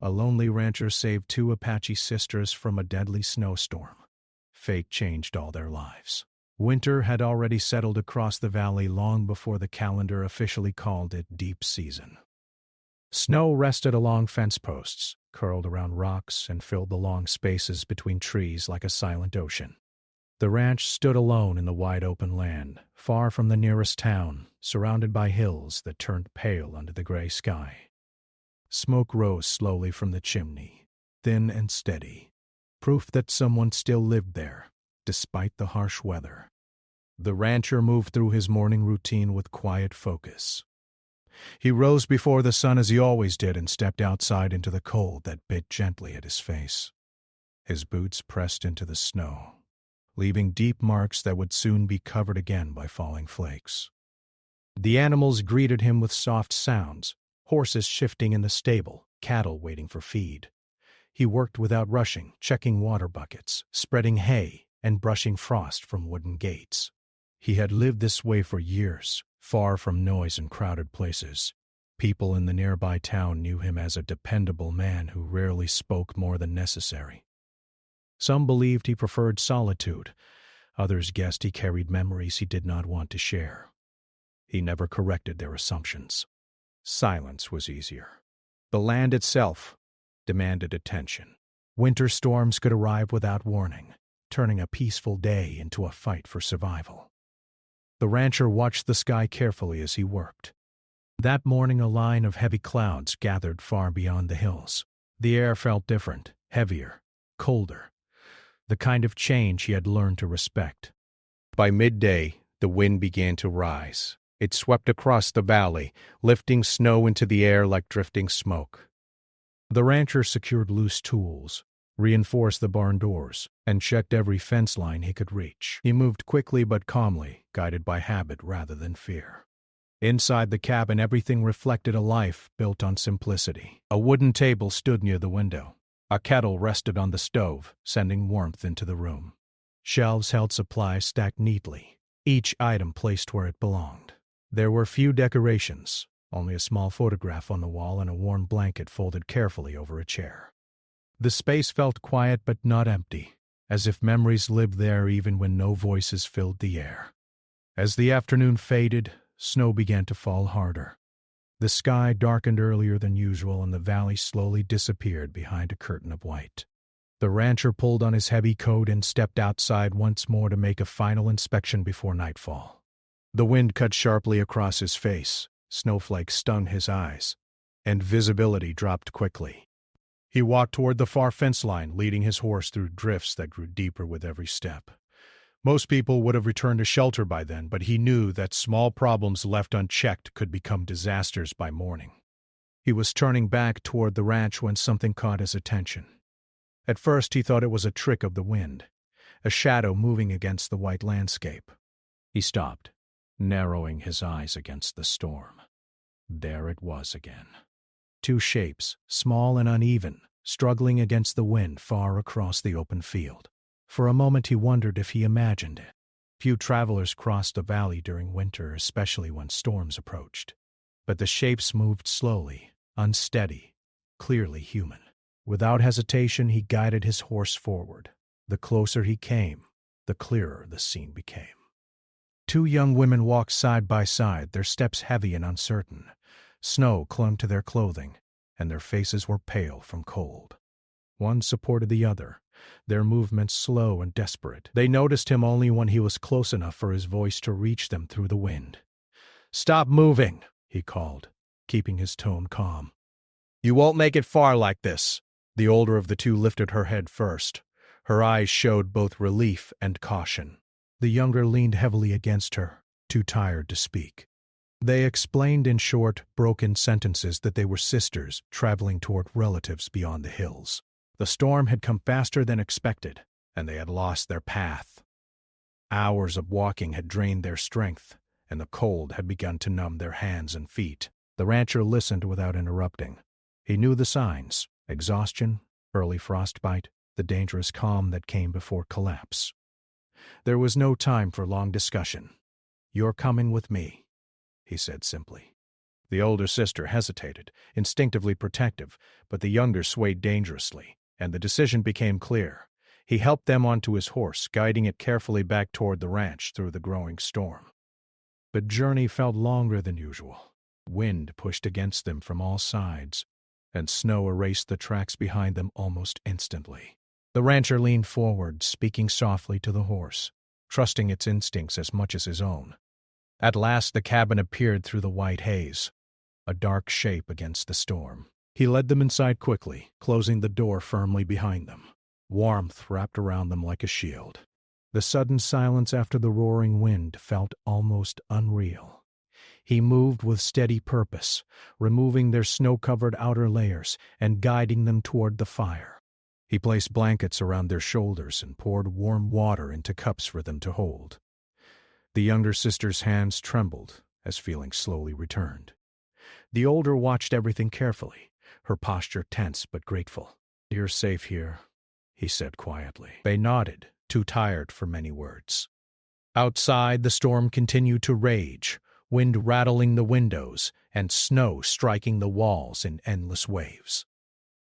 A lonely rancher saved two Apache sisters from a deadly snowstorm. Fate changed all their lives. Winter had already settled across the valley long before the calendar officially called it deep season. Snow rested along fence posts, curled around rocks, and filled the long spaces between trees like a silent ocean. The ranch stood alone in the wide open land, far from the nearest town, surrounded by hills that turned pale under the gray sky. Smoke rose slowly from the chimney, thin and steady, proof that someone still lived there, despite the harsh weather. The rancher moved through his morning routine with quiet focus. He rose before the sun as he always did and stepped outside into the cold that bit gently at his face. His boots pressed into the snow, leaving deep marks that would soon be covered again by falling flakes. The animals greeted him with soft sounds, horses shifting in the stable, cattle waiting for feed. He worked without rushing, checking water buckets, spreading hay, and brushing frost from wooden gates. He had lived this way for years, far from noise and crowded places. People in the nearby town knew him as a dependable man who rarely spoke more than necessary. Some believed he preferred solitude. Others guessed he carried memories he did not want to share. He never corrected their assumptions. Silence was easier. The land itself demanded attention. Winter storms could arrive without warning, turning a peaceful day into a fight for survival. The rancher watched the sky carefully as he worked. That morning a line of heavy clouds gathered far beyond the hills. The air felt different, heavier, colder, the kind of change he had learned to respect. By midday, the wind began to rise. It swept across the valley, lifting snow into the air like drifting smoke. The rancher secured loose tools, reinforced the barn doors, and checked every fence line he could reach. He moved quickly but calmly, guided by habit rather than fear. Inside the cabin, everything reflected a life built on simplicity. A wooden table stood near the window. A kettle rested on the stove, sending warmth into the room. Shelves held supplies stacked neatly, each item placed where it belonged. There were few decorations, only a small photograph on the wall and a worn blanket folded carefully over a chair. The space felt quiet but not empty, as if memories lived there even when no voices filled the air. As the afternoon faded, snow began to fall harder. The sky darkened earlier than usual and the valley slowly disappeared behind a curtain of white. The rancher pulled on his heavy coat and stepped outside once more to make a final inspection before nightfall. The wind cut sharply across his face, snowflakes stung his eyes, and visibility dropped quickly. He walked toward the far fence line, leading his horse through drifts that grew deeper with every step. Most people would have returned to shelter by then, but he knew that small problems left unchecked could become disasters by morning. He was turning back toward the ranch when something caught his attention. At first he thought it was a trick of the wind, a shadow moving against the white landscape. He stopped, narrowing his eyes against the storm. There it was again. Two shapes, small and uneven, struggling against the wind far across the open field. For a moment he wondered if he imagined it. Few travelers crossed the valley during winter, especially when storms approached. But the shapes moved slowly, unsteady, clearly human. Without hesitation, he guided his horse forward. The closer he came, the clearer the scene became. Two young women walked side by side, their steps heavy and uncertain. Snow clung to their clothing, and their faces were pale from cold. One supported the other, their movements slow and desperate. They noticed him only when he was close enough for his voice to reach them through the wind. "Stop moving," he called, keeping his tone calm. "You won't make it far like this." The older of the two lifted her head first. Her eyes showed both relief and caution. The younger leaned heavily against her, too tired to speak. They explained in short, broken sentences that they were sisters traveling toward relatives beyond the hills. The storm had come faster than expected, and they had lost their path. Hours of walking had drained their strength, and the cold had begun to numb their hands and feet. The rancher listened without interrupting. He knew the signs: exhaustion, early frostbite, the dangerous calm that came before collapse. There was no time for long discussion. "You're coming with me," he said simply. The older sister hesitated, instinctively protective, but the younger swayed dangerously, and the decision became clear. He helped them onto his horse, guiding it carefully back toward the ranch through the growing storm. The journey felt longer than usual. Wind pushed against them from all sides, and snow erased the tracks behind them almost instantly. The rancher leaned forward, speaking softly to the horse, trusting its instincts as much as his own. At last the cabin appeared through the white haze, a dark shape against the storm. He led them inside quickly, closing the door firmly behind them. Warmth wrapped around them like a shield. The sudden silence after the roaring wind felt almost unreal. He moved with steady purpose, removing their snow-covered outer layers and guiding them toward the fire. He placed blankets around their shoulders and poured warm water into cups for them to hold. The younger sister's hands trembled as feeling slowly returned. The older watched everything carefully, her posture tense but grateful. "You're safe here," he said quietly. They nodded, too tired for many words. Outside, the storm continued to rage, wind rattling the windows and snow striking the walls in endless waves.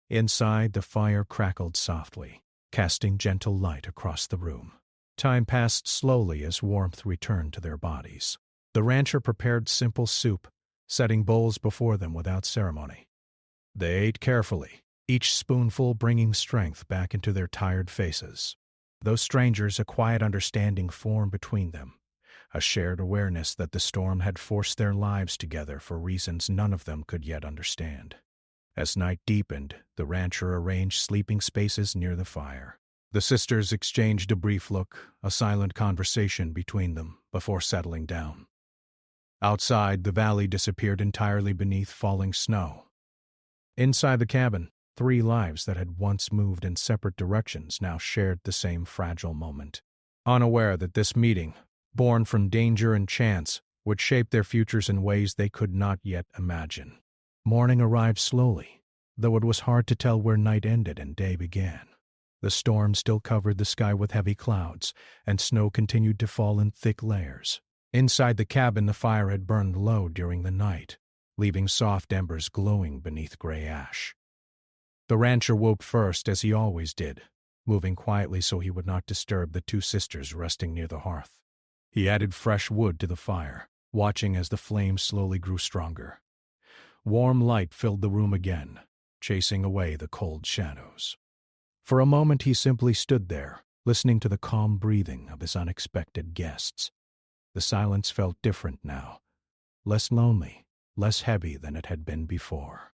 Inside, the fire crackled softly, casting gentle light across the room. Time passed slowly as warmth returned to their bodies. The rancher prepared simple soup, setting bowls before them without ceremony. They ate carefully, each spoonful bringing strength back into their tired faces. Though strangers, a quiet understanding formed between them, a shared awareness that the storm had forced their lives together for reasons none of them could yet understand. As night deepened, the rancher arranged sleeping spaces near the fire. The sisters exchanged a brief look, a silent conversation between them, before settling down. Outside, the valley disappeared entirely beneath falling snow. Inside the cabin, 3 lives that had once moved in separate directions now shared the same fragile moment, unaware that this meeting, born from danger and chance, would shape their futures in ways they could not yet imagine. Morning arrived slowly, though it was hard to tell where night ended and day began. The storm still covered the sky with heavy clouds, and snow continued to fall in thick layers. Inside the cabin, the fire had burned low during the night, leaving soft embers glowing beneath gray ash. The rancher woke first, as he always did, moving quietly so he would not disturb the 2 sisters resting near the hearth. He added fresh wood to the fire, watching as the flames slowly grew stronger. Warm light filled the room again, chasing away the cold shadows. For a moment he simply stood there, listening to the calm breathing of his unexpected guests. The silence felt different now, less lonely, less heavy than it had been before.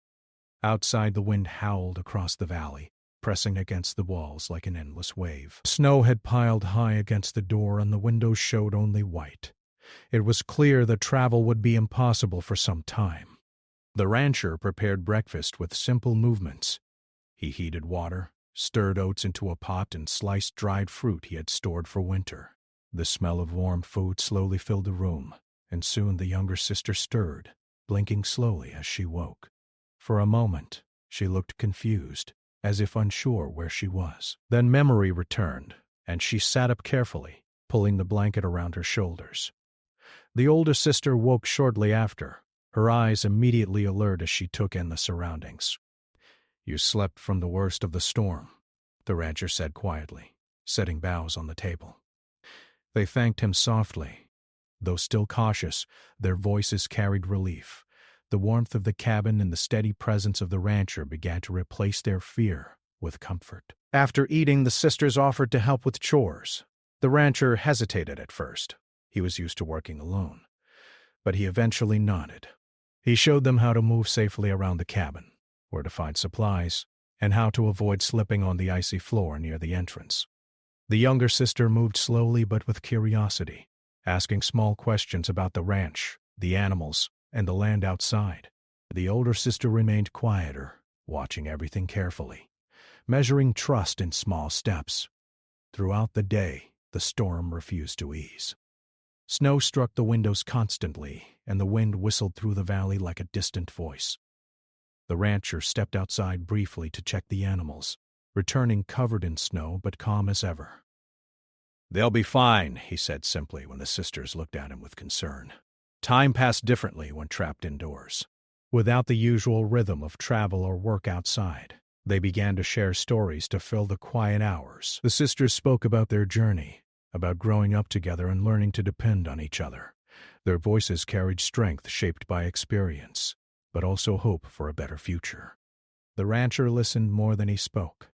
Outside, the wind howled across the valley, pressing against the walls like an endless wave. Snow had piled high against the door and the windows showed only white. It was clear that travel would be impossible for some time. The rancher prepared breakfast with simple movements. He heated water, stirred oats into a pot, and sliced dried fruit he had stored for winter. The smell of warm food slowly filled the room, and soon the younger sister stirred, blinking slowly as she woke. For a moment, she looked confused, as if unsure where she was. Then memory returned, and she sat up carefully, pulling the blanket around her shoulders. The older sister woke shortly after, her eyes immediately alert as she took in the surroundings. "You slept from the worst of the storm," the rancher said quietly, setting boughs on the table. They thanked him softly. Though still cautious, their voices carried relief. The warmth of the cabin and the steady presence of the rancher began to replace their fear with comfort. After eating, the sisters offered to help with chores. The rancher hesitated at first. He was used to working alone. But he eventually nodded. He showed them how to move safely around the cabin, where to find supplies, and how to avoid slipping on the icy floor near the entrance. The younger sister moved slowly but with curiosity, asking small questions about the ranch, the animals, and the land outside. The older sister remained quieter, watching everything carefully, measuring trust in small steps. Throughout the day, the storm refused to ease. Snow struck the windows constantly, and the wind whistled through the valley like a distant voice. The rancher stepped outside briefly to check the animals, returning covered in snow but calm as ever. "They'll be fine," he said simply when the sisters looked at him with concern. Time passed differently when trapped indoors. without the usual rhythm of travel or work outside. They began to share stories to fill the quiet hours. The sisters spoke about their journey, about growing up together and learning to depend on each other. Their voices carried strength shaped by experience, but also hope for a better future. The rancher listened more than he spoke.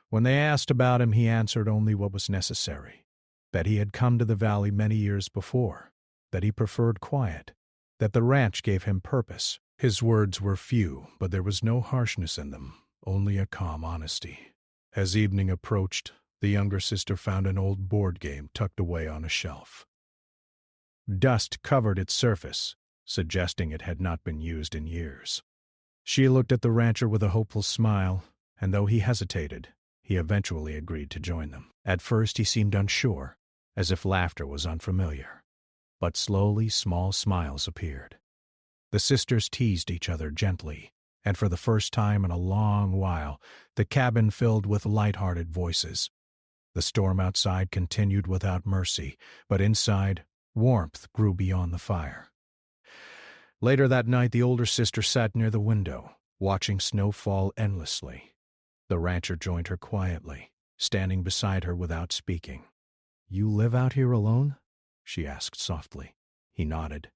When they asked about him, he answered only what was necessary, that he had come to the valley many years before, that he preferred quiet, that the ranch gave him purpose. His words were few, but there was no harshness in them, only a calm honesty. As evening approached, the younger sister found an old board game tucked away on a shelf. Dust covered its surface, suggesting it had not been used in years. She looked at the rancher with a hopeful smile, and though he hesitated, he eventually agreed to join them. At first he seemed unsure, as if laughter was unfamiliar. But slowly small smiles appeared. The sisters teased each other gently, and for the first time in a long while, the cabin filled with light-hearted voices. The storm outside continued without mercy, but inside, warmth grew beyond the fire. Later that night, the older sister sat near the window, watching snow fall endlessly. The rancher joined her quietly, standing beside her without speaking. "You live out here alone?" she asked softly. He nodded.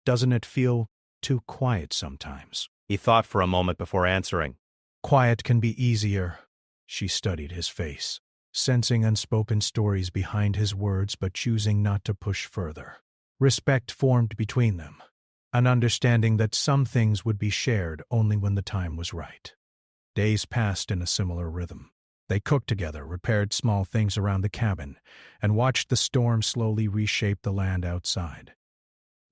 "Doesn't it feel too quiet sometimes?" He thought for a moment before answering. "Quiet can be easier." She studied his face, sensing unspoken stories behind his words but choosing not to push further. Respect formed between them, an understanding that some things would be shared only when the time was right. Days passed in a similar rhythm. They cooked together, repaired small things around the cabin, and watched the storm slowly reshape the land outside.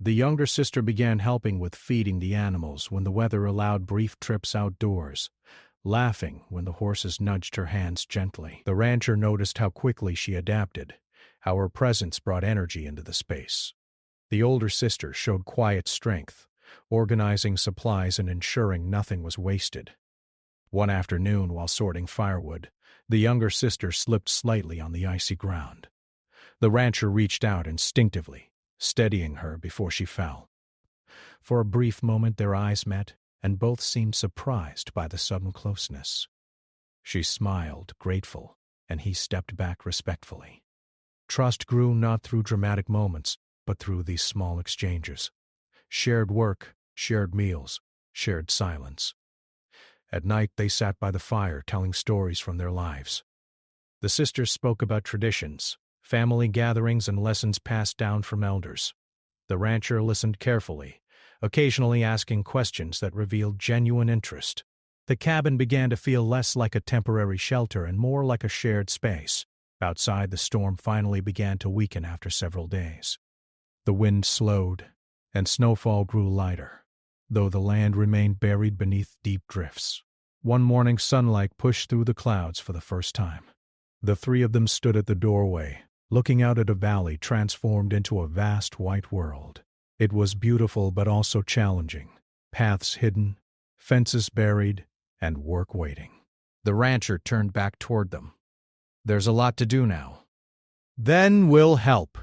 The younger sister began helping with feeding the animals when the weather allowed brief trips outdoors, laughing when the horses nudged her hands gently. The rancher noticed how quickly she adapted, how her presence brought energy into the space. The older sister showed quiet strength, organizing supplies and ensuring nothing was wasted. One afternoon, while sorting firewood, the younger sister slipped slightly on the icy ground. The rancher reached out instinctively, steadying her before she fell. For a brief moment their eyes met, and both seemed surprised by the sudden closeness. She smiled, grateful, and he stepped back respectfully. Trust grew not through dramatic moments, but through these small exchanges. Shared work, shared meals, shared silence. At night they sat by the fire telling stories from their lives. The sisters spoke about traditions, family gatherings, and lessons passed down from elders. The rancher listened carefully, occasionally asking questions that revealed genuine interest. The cabin began to feel less like a temporary shelter and more like a shared space. Outside, the storm finally began to weaken after several days. The wind slowed, and snowfall grew lighter, though the land remained buried beneath deep drifts. One morning, sunlight pushed through the clouds for the first time. The three of them stood at the doorway, looking out at a valley transformed into a vast white world. It was beautiful but also challenging, paths hidden, fences buried, and work waiting. The rancher turned back toward them. "There's a lot to do now." "Then we'll help."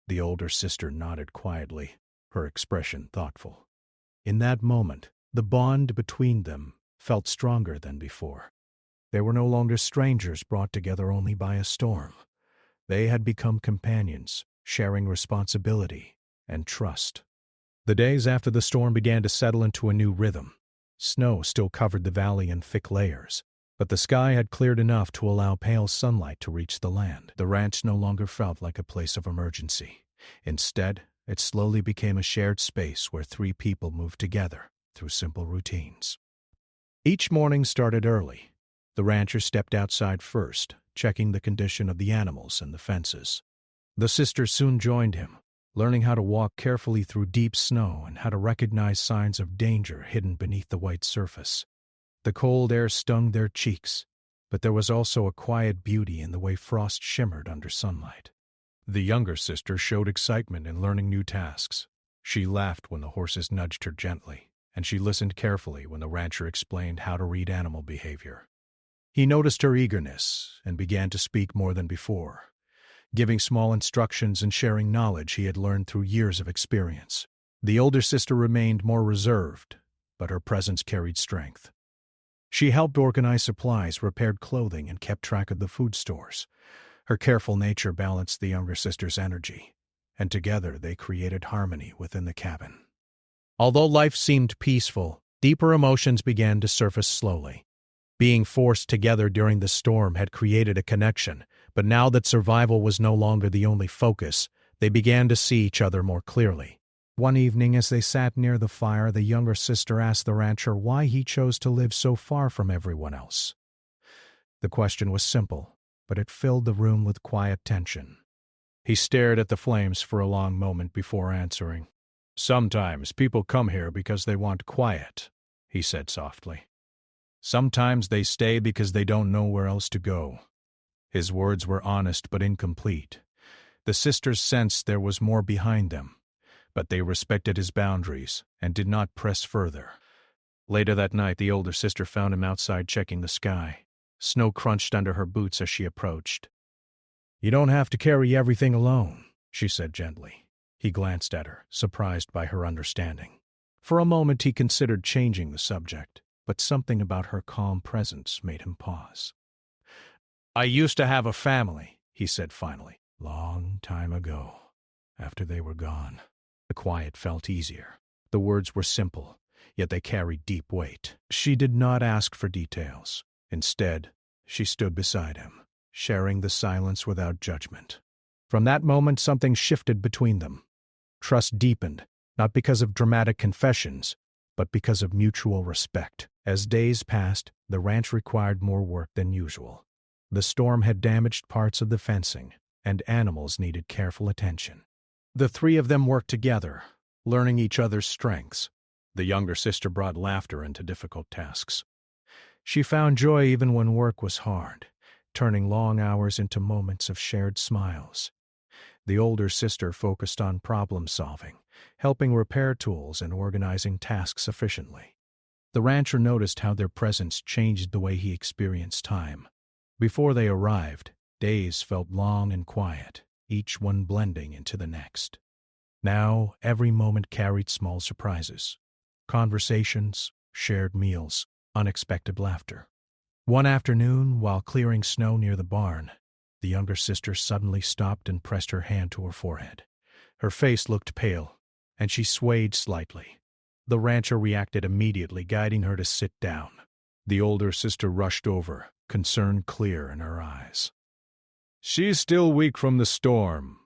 The older sister nodded quietly, her expression thoughtful. In that moment, the bond between them felt stronger than before. They were no longer strangers brought together only by a storm. They had become companions, sharing responsibility and trust. The days after the storm began to settle into a new rhythm. Snow still covered the valley in thick layers, but the sky had cleared enough to allow pale sunlight to reach the land. The ranch no longer felt like a place of emergency. Instead, it slowly became a shared space where three people moved together through simple routines. Each morning started early. The rancher stepped outside first, checking the condition of the animals and the fences. The sisters soon joined him, learning how to walk carefully through deep snow and how to recognize signs of danger hidden beneath the white surface. The cold air stung their cheeks, but there was also a quiet beauty in the way frost shimmered under sunlight. The younger sister showed excitement in learning new tasks. She laughed when the horses nudged her gently, and she listened carefully when the rancher explained how to read animal behavior. He noticed her eagerness and began to speak more than before, giving small instructions and sharing knowledge he had learned through years of experience. The older sister remained more reserved, but her presence carried strength. She helped organize supplies, repaired clothing, and kept track of the food stores. Her careful nature balanced the younger sister's energy, and together they created harmony within the cabin. Although life seemed peaceful, deeper emotions began to surface slowly. Being forced together during the storm had created a connection, but now that survival was no longer the only focus, they began to see each other more clearly. One evening, as they sat near the fire, the younger sister asked the rancher why he chose to live so far from everyone else. The question was simple, but it filled the room with quiet tension. He stared at the flames for a long moment before answering. "Sometimes people come here because they want quiet," he said softly. "Sometimes they stay because they don't know where else to go." His words were honest but incomplete. The sisters sensed there was more behind them, but they respected his boundaries and did not press further. Later that night, the older sister found him outside checking the sky. Snow crunched under her boots as she approached. "You don't have to carry everything alone," she said gently. He glanced at her, surprised by her understanding. For a moment he considered changing the subject, but something about her calm presence made him pause. "I used to have a family," he said finally. "Long time ago, after they were gone." The quiet felt easier. The words were simple, yet they carried deep weight. She did not ask for details. Instead, she stood beside him, sharing the silence without judgment. From that moment, something shifted between them. Trust deepened, not because of dramatic confessions, but because of mutual respect. As days passed, the ranch required more work than usual. The storm had damaged parts of the fencing, and animals needed careful attention. The three of them worked together, learning each other's strengths. The younger sister brought laughter into difficult tasks. She found joy even when work was hard, turning long hours into moments of shared smiles. The older sister focused on problem-solving, helping repair tools and organizing tasks efficiently. The rancher noticed how their presence changed the way he experienced time. Before they arrived, days felt long and quiet, each one blending into the next. Now, every moment carried small surprises. Conversations, shared meals, unexpected laughter. One afternoon, while clearing snow near the barn, the younger sister suddenly stopped and pressed her hand to her forehead. Her face looked pale, and she swayed slightly. The rancher reacted immediately, guiding her to sit down. The older sister rushed over, concern clear in her eyes. "She's still weak from the storm,"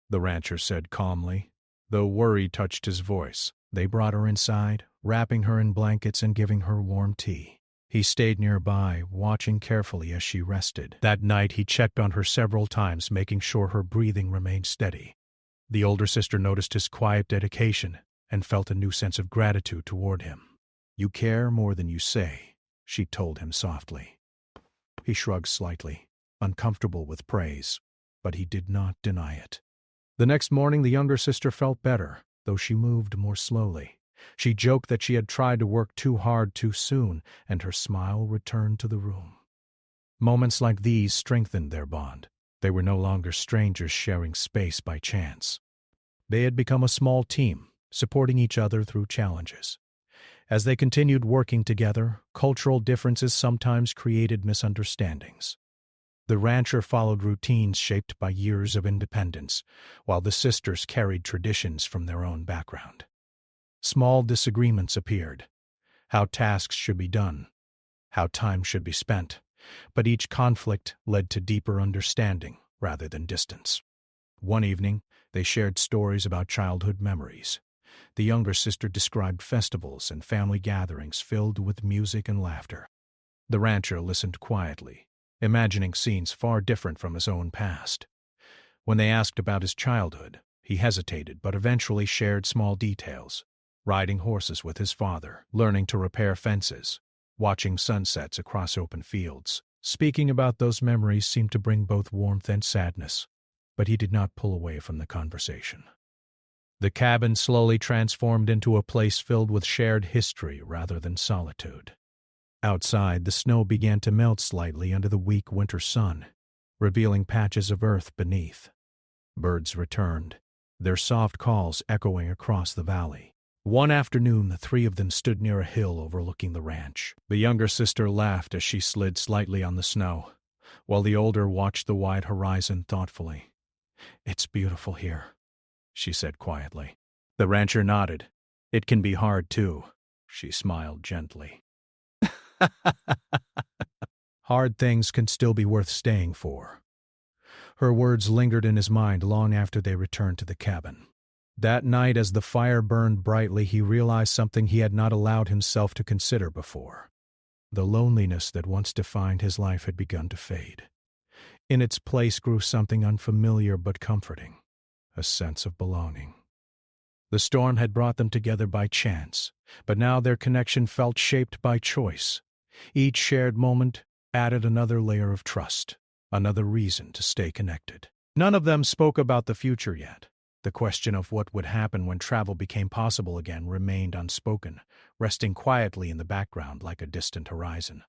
the rancher said calmly, though worry touched his voice. They brought her inside, wrapping her in blankets and giving her warm tea. He stayed nearby, watching carefully as she rested. That night he checked on her several times, making sure her breathing remained steady. The older sister noticed his quiet dedication and felt a new sense of gratitude toward him. "You care more than you say," she told him softly. He shrugged slightly, uncomfortable with praise, but he did not deny it. The next morning the younger sister felt better, though she moved more slowly. She joked that she had tried to work too hard too soon, and her smile returned to the room. Moments like these strengthened their bond. They were no longer strangers sharing space by chance. They had become a small team, supporting each other through challenges. As they continued working together, cultural differences sometimes created misunderstandings. The rancher followed routines shaped by years of independence, while the sisters carried traditions from their own background. Small disagreements appeared: how tasks should be done, how time should be spent, but each conflict led to deeper understanding rather than distance. One evening, they shared stories about childhood memories. The younger sister described festivals and family gatherings filled with music and laughter. The rancher listened quietly, imagining scenes far different from his own past. When they asked about his childhood, he hesitated but eventually shared small details: riding horses with his father, learning to repair fences, watching sunsets across open fields. Speaking about those memories seemed to bring both warmth and sadness, but he did not pull away from the conversation. The cabin slowly transformed into a place filled with shared history rather than solitude. Outside, the snow began to melt slightly under the weak winter sun, revealing patches of earth beneath. Birds returned, their soft calls echoing across the valley. One afternoon, the three of them stood near a hill overlooking the ranch. The younger sister laughed as she slid slightly on the snow, while the older watched the wide horizon thoughtfully. "It's beautiful here," she said quietly. The rancher nodded. "It can be hard, too," she smiled gently. "Hard things can still be worth staying for." Her words lingered in his mind long after they returned to the cabin. That night, as the fire burned brightly, he realized something he had not allowed himself to consider before. The loneliness that once defined his life had begun to fade. In its place grew something unfamiliar but comforting, a sense of belonging. The storm had brought them together by chance, but now their connection felt shaped by choice. Each shared moment added another layer of trust, another reason to stay connected. None of them spoke about the future yet. The question of what would happen when travel became possible again remained unspoken, resting quietly in the background like a distant horizon.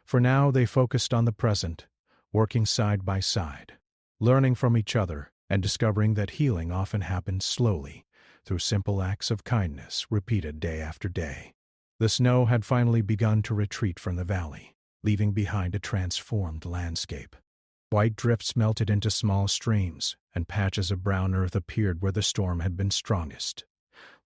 For now they focused on the present, working side by side, learning from each other and discovering that healing often happens slowly, through simple acts of kindness repeated day after day. The snow had finally begun to retreat from the valley, leaving behind a transformed landscape. White drifts melted into small streams, and patches of brown earth appeared where the storm had been strongest.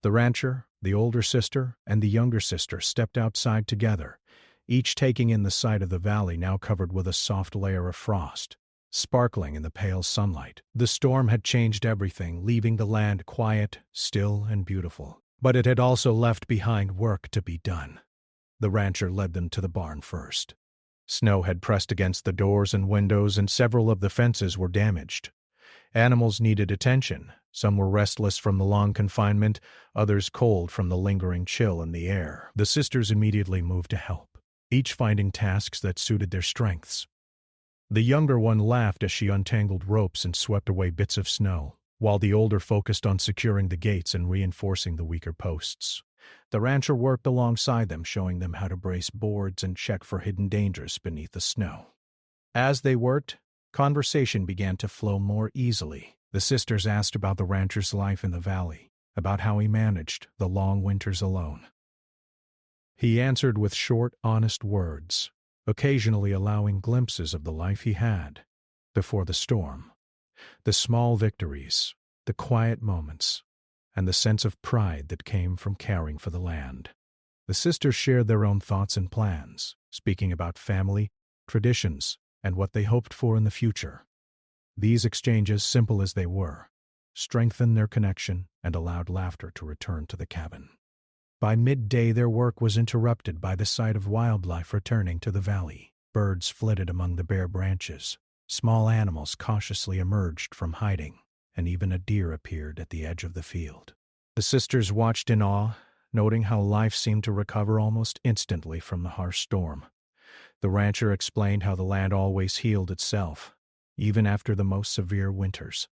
The rancher, the older sister, and the younger sister stepped outside together, each taking in the sight of the valley now covered with a soft layer of frost, sparkling in the pale sunlight. The storm had changed everything, leaving the land quiet, still, and beautiful. But it had also left behind work to be done. The rancher led them to the barn first. Snow had pressed against the doors and windows, and several of the fences were damaged. Animals needed attention. Some were restless from the long confinement, others cold from the lingering chill in the air. The sisters immediately moved to help, each finding tasks that suited their strengths. The younger one laughed as she untangled ropes and swept away bits of snow, while the older focused on securing the gates and reinforcing the weaker posts. The rancher worked alongside them, showing them how to brace boards and check for hidden dangers beneath the snow. As they worked, conversation began to flow more easily. The sisters asked about the rancher's life in the valley, about how he managed the long winters alone. He answered with short, honest words, occasionally allowing glimpses of the life he had before the storm, the small victories, the quiet moments, and the sense of pride that came from caring for the land. The sisters shared their own thoughts and plans, speaking about family, traditions, and what they hoped for in the future. These exchanges, simple as they were, strengthened their connection and allowed laughter to return to the cabin. By midday, their work was interrupted by the sight of wildlife returning to the valley. Birds flitted among the bare branches. Small animals cautiously emerged from hiding, and even a deer appeared at the edge of the field. The sisters watched in awe, noting how life seemed to recover almost instantly from the harsh storm. The rancher explained how the land always healed itself, even after the most severe winters.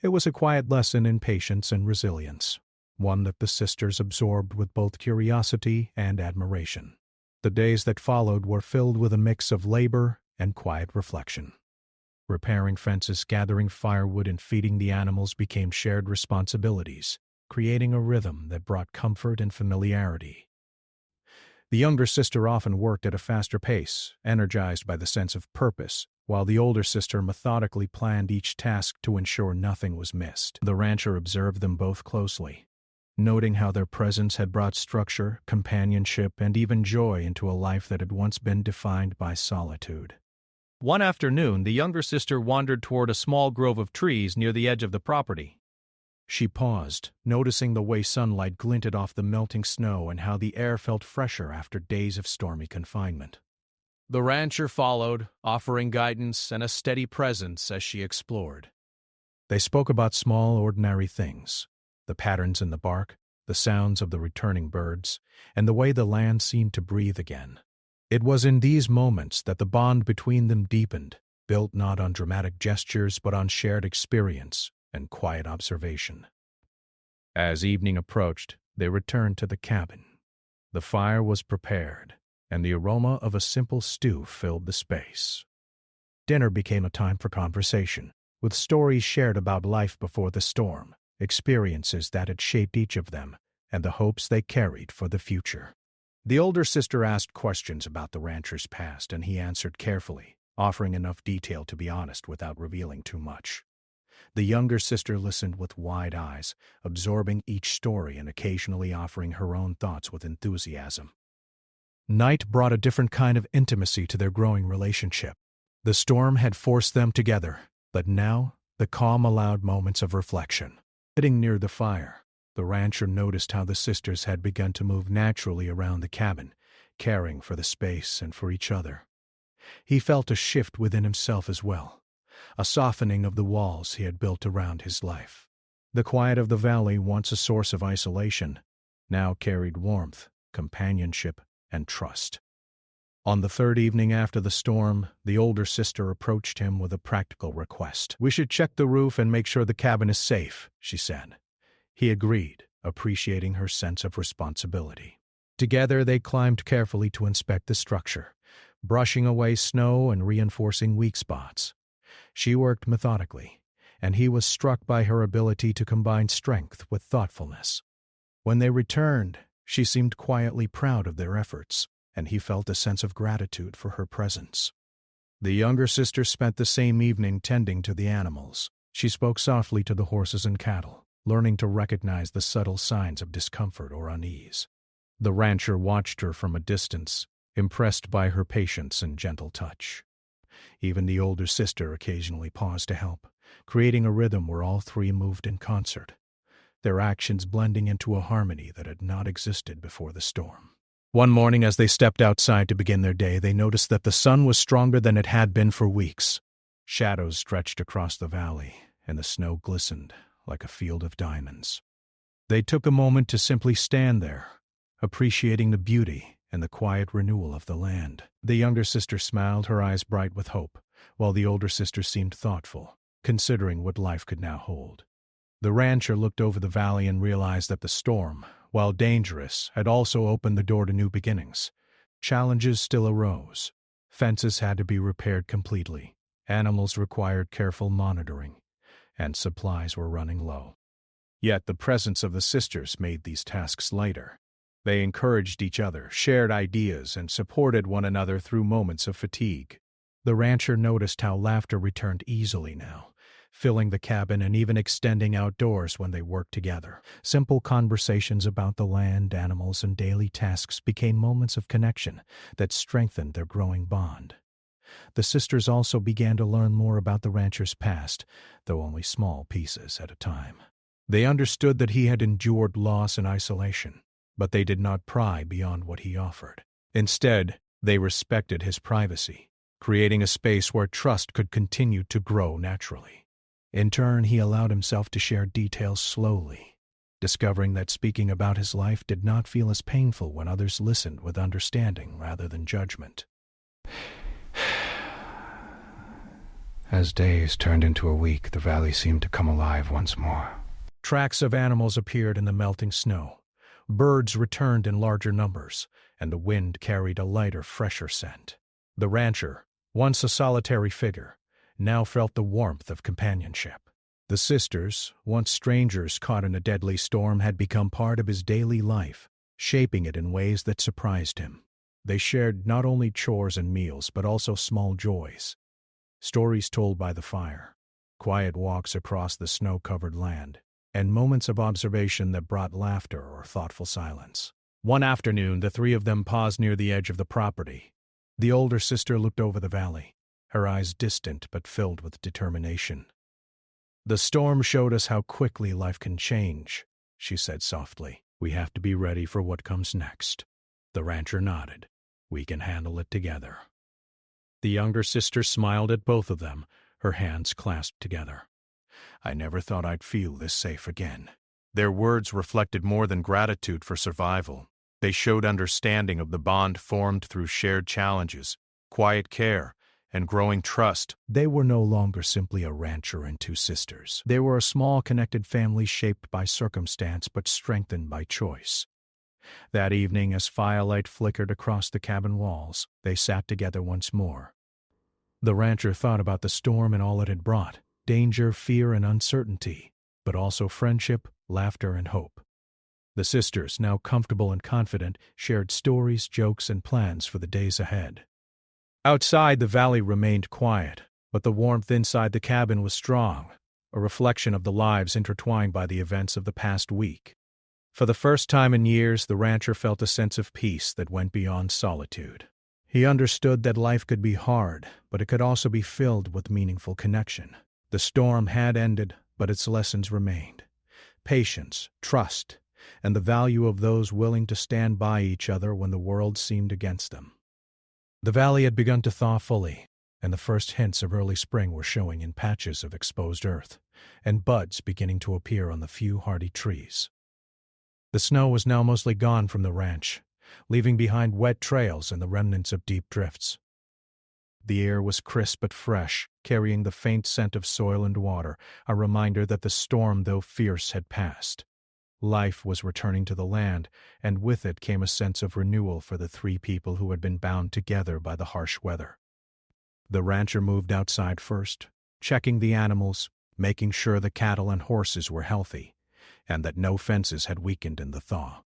It was a quiet lesson in patience and resilience, one that the sisters absorbed with both curiosity and admiration. The days that followed were filled with a mix of labor and quiet reflection. Repairing fences, gathering firewood, and feeding the animals became shared responsibilities, creating a rhythm that brought comfort and familiarity. The younger sister often worked at a faster pace, energized by the sense of purpose, while the older sister methodically planned each task to ensure nothing was missed. The rancher observed them both closely, noting how their presence had brought structure, companionship, and even joy into a life that had once been defined by solitude. One afternoon, the younger sister wandered toward a small grove of trees near the edge of the property. She paused, noticing the way sunlight glinted off the melting snow and how the air felt fresher after days of stormy confinement. The rancher followed, offering guidance and a steady presence as she explored. They spoke about small, ordinary things, the patterns in the bark, the sounds of the returning birds, and the way the land seemed to breathe again. It was in these moments that the bond between them deepened, built not on dramatic gestures but on shared experience and quiet observation. As evening approached, they returned to the cabin. The fire was prepared, and the aroma of a simple stew filled the space. Dinner became a time for conversation, with stories shared about life before the storm experiences that had shaped each of them, and the hopes they carried for the future. The older sister asked questions about the rancher's past, and he answered carefully, offering enough detail to be honest without revealing too much. The younger sister listened with wide eyes, absorbing each story and occasionally offering her own thoughts with enthusiasm. Night brought a different kind of intimacy to their growing relationship. The storm had forced them together, but now the calm allowed moments of reflection. Sitting near the fire, the rancher noticed how the sisters had begun to move naturally around the cabin, caring for the space and for each other. He felt a shift within himself as well, a softening of the walls he had built around his life. The quiet of the valley, once a source of isolation, now carried warmth, companionship, and trust. On the third evening after the storm, the older sister approached him with a practical request. "We should check the roof and make sure the cabin is safe," she said. He agreed, appreciating her sense of responsibility. Together they climbed carefully to inspect the structure, brushing away snow and reinforcing weak spots. She worked methodically, and he was struck by her ability to combine strength with thoughtfulness. When they returned, she seemed quietly proud of their efforts, and he felt a sense of gratitude for her presence. The younger sister spent the same evening tending to the animals. She spoke softly to the horses and cattle, learning to recognize the subtle signs of discomfort or unease. The rancher watched her from a distance, impressed by her patience and gentle touch. Even the older sister occasionally paused to help, creating a rhythm where all three moved in concert, their actions blending into a harmony that had not existed before the storm. One morning, as they stepped outside to begin their day, they noticed that the sun was stronger than it had been for weeks. Shadows stretched across the valley, and the snow glistened like a field of diamonds. They took a moment to simply stand there, appreciating the beauty and the quiet renewal of the land. The younger sister smiled, her eyes bright with hope, while the older sister seemed thoughtful, considering what life could now hold. The rancher looked over the valley and realized that the storm, while dangerous, had also opened the door to new beginnings. Challenges still arose. Fences had to be repaired completely, animals required careful monitoring, and supplies were running low. Yet the presence of the sisters made these tasks lighter. They encouraged each other, shared ideas, and supported one another through moments of fatigue. The rancher noticed how laughter returned easily now, filling the cabin and even extending outdoors when they worked together. Simple conversations about the land, animals, and daily tasks became moments of connection that strengthened their growing bond. The sisters also began to learn more about the rancher's past, though only small pieces at a time. They understood that he had endured loss and isolation, but they did not pry beyond what he offered. Instead, they respected his privacy, creating a space where trust could continue to grow naturally. In turn, he allowed himself to share details slowly, discovering that speaking about his life did not feel as painful when others listened with understanding rather than judgment. As days turned into a week, the valley seemed to come alive once more. Tracks of animals appeared in the melting snow. Birds returned in larger numbers, and the wind carried a lighter, fresher scent. The rancher, once a solitary figure, now felt the warmth of companionship. The sisters, once strangers caught in a deadly storm, had become part of his daily life, shaping it in ways that surprised him. They shared not only chores and meals, but also small joys. Stories told by the fire, quiet walks across the snow-covered land, and moments of observation that brought laughter or thoughtful silence. One afternoon, the three of them paused near the edge of the property. The older sister looked over the valley, her eyes distant but filled with determination. "The storm showed us how quickly life can change," she said softly. "We have to be ready for what comes next." The rancher nodded. "We can handle it together." The younger sister smiled at both of them, her hands clasped together. "I never thought I'd feel this safe again." Their words reflected more than gratitude for survival. They showed understanding of the bond formed through shared challenges, quiet care, and growing trust. They were no longer simply a rancher and two sisters. They were a small, connected family shaped by circumstance but strengthened by choice. That evening, as firelight flickered across the cabin walls, they sat together once more. The rancher thought about the storm and all it had brought, danger, fear, and uncertainty. but also friendship, laughter, and hope. The sisters, now comfortable and confident, shared stories, jokes, and plans for the days ahead. Outside, the valley remained quiet, but the warmth inside the cabin was strong, a reflection of the lives intertwined by the events of the past week. For the first time in years, the rancher felt a sense of peace that went beyond solitude. He understood that life could be hard, but it could also be filled with meaningful connection. The storm had ended, but its lessons remained. Patience, trust, and the value of those willing to stand by each other when the world seemed against them. The valley had begun to thaw fully, and the first hints of early spring were showing in patches of exposed earth, and buds beginning to appear on the few hardy trees. The snow was now mostly gone from the ranch, leaving behind wet trails and the remnants of deep drifts. The air was crisp but fresh, carrying the faint scent of soil and water, a reminder that the storm, though fierce, had passed. Life was returning to the land, and with it came a sense of renewal for the three people who had been bound together by the harsh weather. The rancher moved outside first, checking the animals, making sure the cattle and horses were healthy, and that no fences had weakened in the thaw.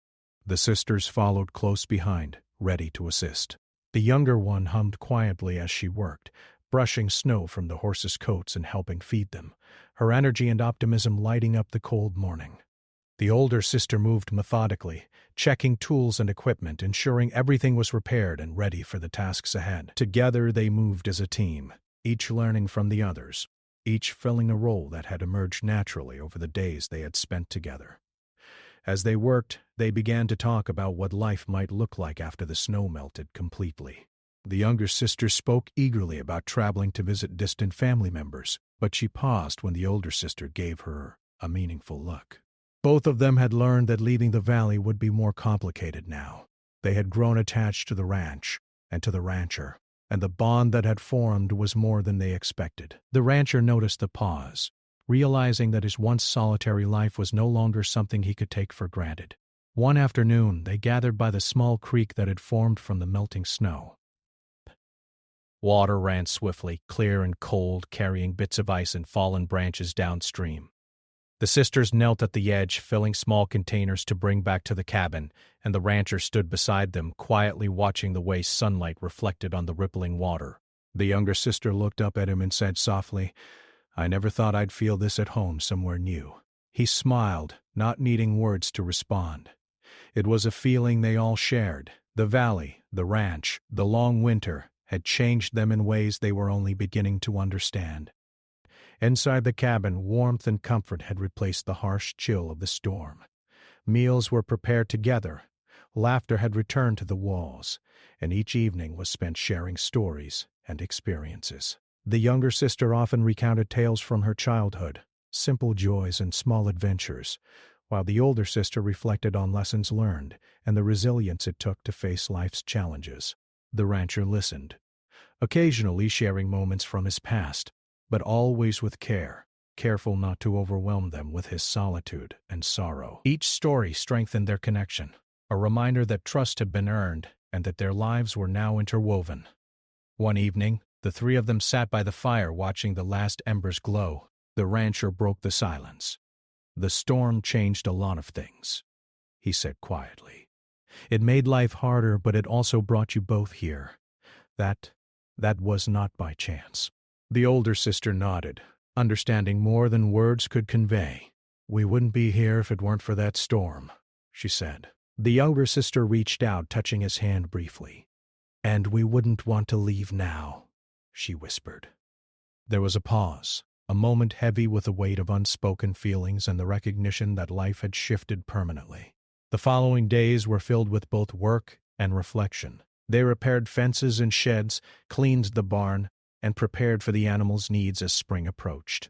The sisters followed close behind, ready to assist. The younger one hummed quietly as she worked, brushing snow from the horses' coats and helping feed them, her energy and optimism lighting up the cold morning. The older sister moved methodically, checking tools and equipment, ensuring everything was repaired and ready for the tasks ahead. Together they moved as a team, each learning from the others, each filling a role that had emerged naturally over the days they had spent together. As they worked, they began to talk about what life might look like after the snow melted completely. The younger sister spoke eagerly about traveling to visit distant family members, but she paused when the older sister gave her a meaningful look. Both of them had learned that leaving the valley would be more complicated now. They had grown attached to the ranch and to the rancher, and the bond that had formed was more than they expected. The rancher noticed the pause, realizing that his once solitary life was no longer something he could take for granted. One afternoon, they gathered by the small creek that had formed from the melting snow. Water ran swiftly, clear and cold, carrying bits of ice and fallen branches downstream. The sisters knelt at the edge, filling small containers to bring back to the cabin, and the rancher stood beside them, quietly watching the way sunlight reflected on the rippling water. The younger sister looked up at him and said softly, "I never thought I'd feel this at home somewhere new." He smiled, not needing words to respond. It was a feeling they all shared. The valley, the ranch, the long winter had changed them in ways they were only beginning to understand. Inside the cabin, warmth and comfort had replaced the harsh chill of the storm. Meals were prepared together, laughter had returned to the walls, and each evening was spent sharing stories and experiences. The younger sister often recounted tales from her childhood, simple joys and small adventures, while the older sister reflected on lessons learned and the resilience it took to face life's challenges. The rancher listened, occasionally sharing moments from his past, but always with care, careful not to overwhelm them with his solitude and sorrow. Each story strengthened their connection, a reminder that trust had been earned and that their lives were now interwoven. One evening, the three of them sat by the fire watching the last embers glow. The rancher broke the silence. "The storm changed a lot of things," he said quietly. "It made life harder, but it also brought you both here. That was not by chance." The older sister nodded, understanding more than words could convey. "We wouldn't be here if it weren't for that storm," she said. The younger sister reached out, touching his hand briefly. "And we wouldn't want to leave now," she whispered. There was a pause, a moment heavy with the weight of unspoken feelings and the recognition that life had shifted permanently. The following days were filled with both work and reflection. They repaired fences and sheds, cleaned the barn, and prepared for the animals' needs as spring approached.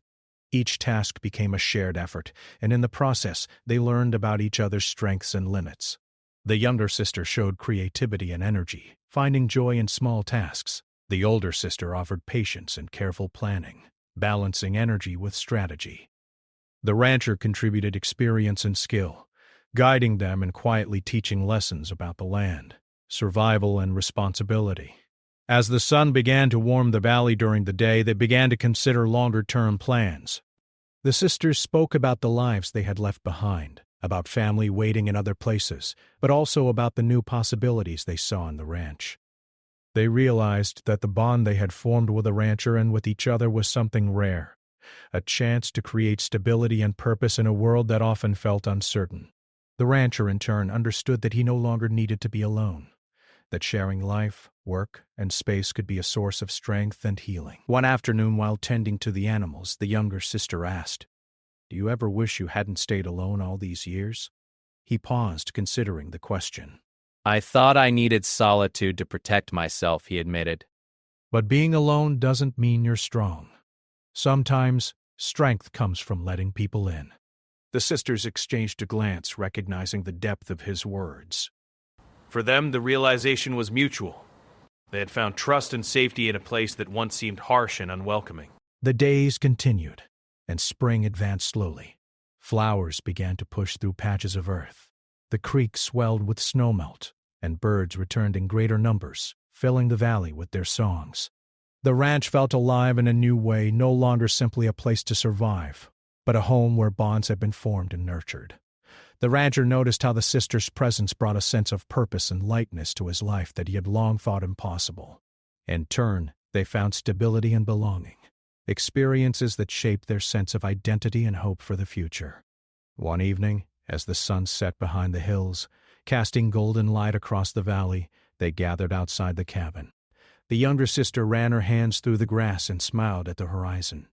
Each task became a shared effort, and in the process they learned about each other's strengths and limits. The younger sister showed creativity and energy, finding joy in small tasks. The older sister offered patience and careful planning, balancing energy with strategy. The rancher contributed experience and skill, guiding them and quietly teaching lessons about the land, survival, and responsibility. As the sun began to warm the valley during the day, they began to consider longer-term plans. The sisters spoke about the lives they had left behind, about family waiting in other places, but also about the new possibilities they saw on the ranch. They realized that the bond they had formed with the rancher and with each other was something rare, a chance to create stability and purpose in a world that often felt uncertain. The rancher, in turn, understood that he no longer needed to be alone, that sharing life, work, and space could be a source of strength and healing. One afternoon, while tending to the animals, the younger sister asked, "Do you ever wish you hadn't stayed alone all these years?" He paused, considering the question. I thought I needed solitude to protect myself, he admitted. But being alone doesn't mean you're strong. Sometimes, strength comes from letting people in. The sisters exchanged a glance, recognizing the depth of his words. For them, the realization was mutual. They had found trust and safety in a place that once seemed harsh and unwelcoming. The days continued, and spring advanced slowly. Flowers began to push through patches of earth. The creek swelled with snowmelt, and birds returned in greater numbers, filling the valley with their songs. The ranch felt alive in a new way, no longer simply a place to survive, but a home where bonds had been formed and nurtured. The rancher noticed how the sisters' presence brought a sense of purpose and lightness to his life that he had long thought impossible. In turn, they found stability and belonging, experiences that shaped their sense of identity and hope for the future. One evening, as the sun set behind the hills, casting golden light across the valley, they gathered outside the cabin. The younger sister ran her hands through the grass and smiled at the horizon.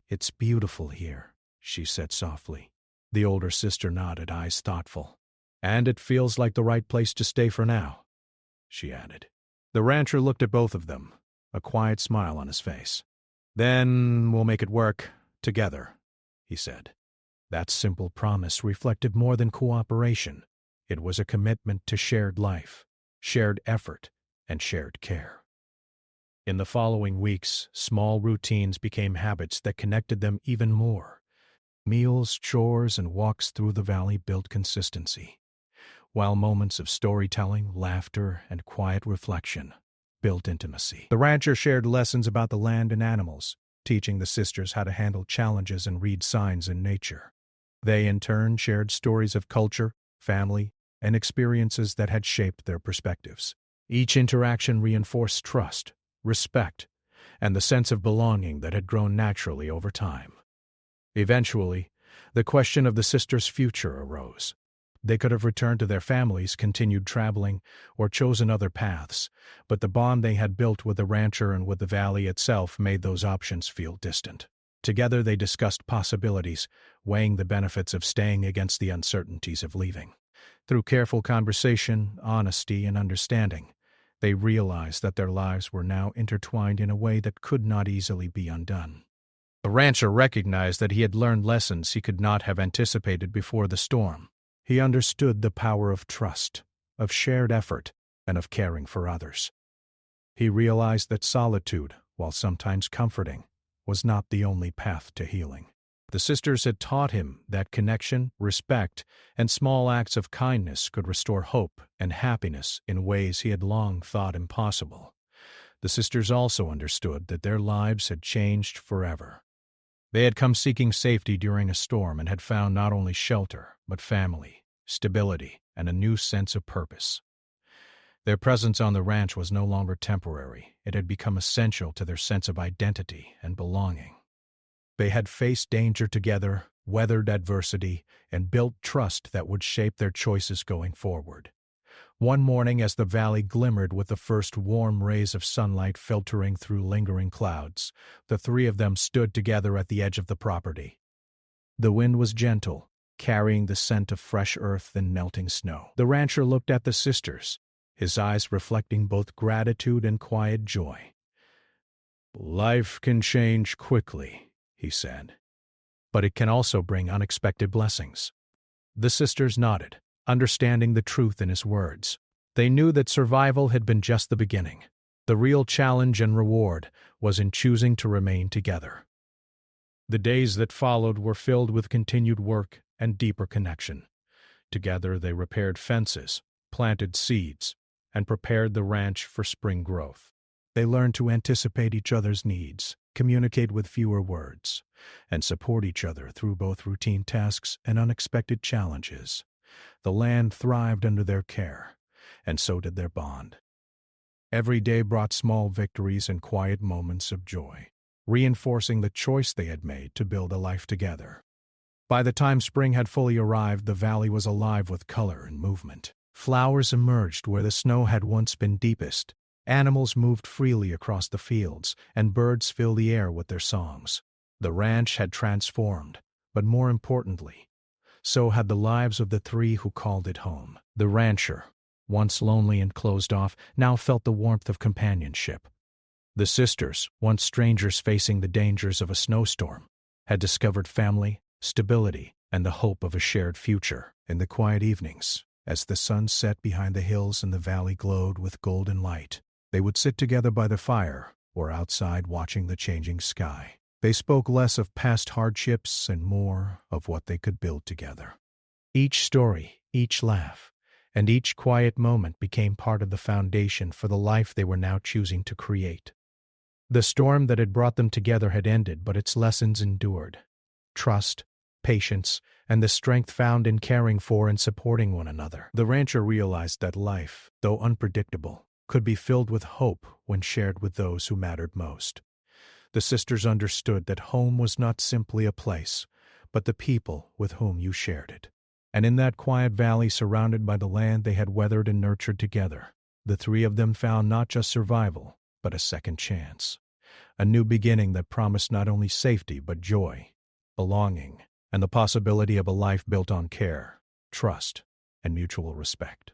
"It's beautiful here," she said softly. The older sister nodded, eyes thoughtful. "And it feels like the right place to stay for now," she added. The rancher looked at both of them, a quiet smile on his face. "Then we'll make it work, together," he said. That simple promise reflected more than cooperation. It was a commitment to shared life, shared effort, and shared care. In the following weeks, small routines became habits that connected them even more. Meals, chores, and walks through the valley built consistency, while moments of storytelling, laughter, and quiet reflection built intimacy. The rancher shared lessons about the land and animals, teaching the sisters how to handle challenges and read signs in nature. They, in turn, shared stories of culture, family, and experiences that had shaped their perspectives. Each interaction reinforced trust, respect, and the sense of belonging that had grown naturally over time. Eventually, the question of the sisters' future arose. They could have returned to their families, continued traveling, or chosen other paths, but the bond they had built with the rancher and with the valley itself made those options feel distant. Together they discussed possibilities, weighing the benefits of staying against the uncertainties of leaving. Through careful conversation, honesty, and understanding, they realized that their lives were now intertwined in a way that could not easily be undone. The rancher recognized that he had learned lessons he could not have anticipated before the storm. He understood the power of trust, of shared effort, and of caring for others. He realized that solitude, while sometimes comforting, was not the only path to healing. The sisters had taught him that connection, respect, and small acts of kindness could restore hope and happiness in ways he had long thought impossible. The sisters also understood that their lives had changed forever. They had come seeking safety during a storm and had found not only shelter, but family, stability, and a new sense of purpose. Their presence on the ranch was no longer temporary. It had become essential to their sense of identity and belonging. They had faced danger together, weathered adversity, and built trust that would shape their choices going forward. One morning, as the valley glimmered with the first warm rays of sunlight filtering through lingering clouds, the three of them stood together at the edge of the property. The wind was gentle, carrying the scent of fresh earth and melting snow. The rancher looked at the sisters, his eyes reflecting both gratitude and quiet joy. "Life can change quickly," he said, "but it can also bring unexpected blessings." The sisters nodded, understanding the truth in his words. They knew that survival had been just the beginning. The real challenge and reward was in choosing to remain together. The days that followed were filled with continued work and deeper connection. Together they repaired fences, planted seeds, and prepared the ranch for spring growth. They learned to anticipate each other's needs, communicate with fewer words, and support each other through both routine tasks and unexpected challenges. The land thrived under their care, and so did their bond. Every day brought small victories and quiet moments of joy, reinforcing the choice they had made to build a life together. By the time spring had fully arrived, the valley was alive with color and movement. Flowers emerged where the snow had once been deepest, animals moved freely across the fields, and birds filled the air with their songs. The ranch had transformed, but more importantly, so had the lives of the three who called it home. The rancher, once lonely and closed off, now felt the warmth of companionship. The sisters, once strangers facing the dangers of a snowstorm, had discovered family, stability, and the hope of a shared future. In the quiet evenings, as the sun set behind the hills and the valley glowed with golden light, they would sit together by the fire or outside watching the changing sky. They spoke less of past hardships and more of what they could build together. Each story, each laugh, and each quiet moment became part of the foundation for the life they were now choosing to create. The storm that had brought them together had ended, but its lessons endured. Trust, patience, and the strength found in caring for and supporting one another. The rancher realized that life, though unpredictable, could be filled with hope when shared with those who mattered most. The sisters understood that home was not simply a place, but the people with whom you shared it. And in that quiet valley surrounded by the land they had weathered and nurtured together, the three of them found not just survival, but a second chance. A new beginning that promised not only safety but joy, belonging, and the possibility of a life built on care, trust, and mutual respect.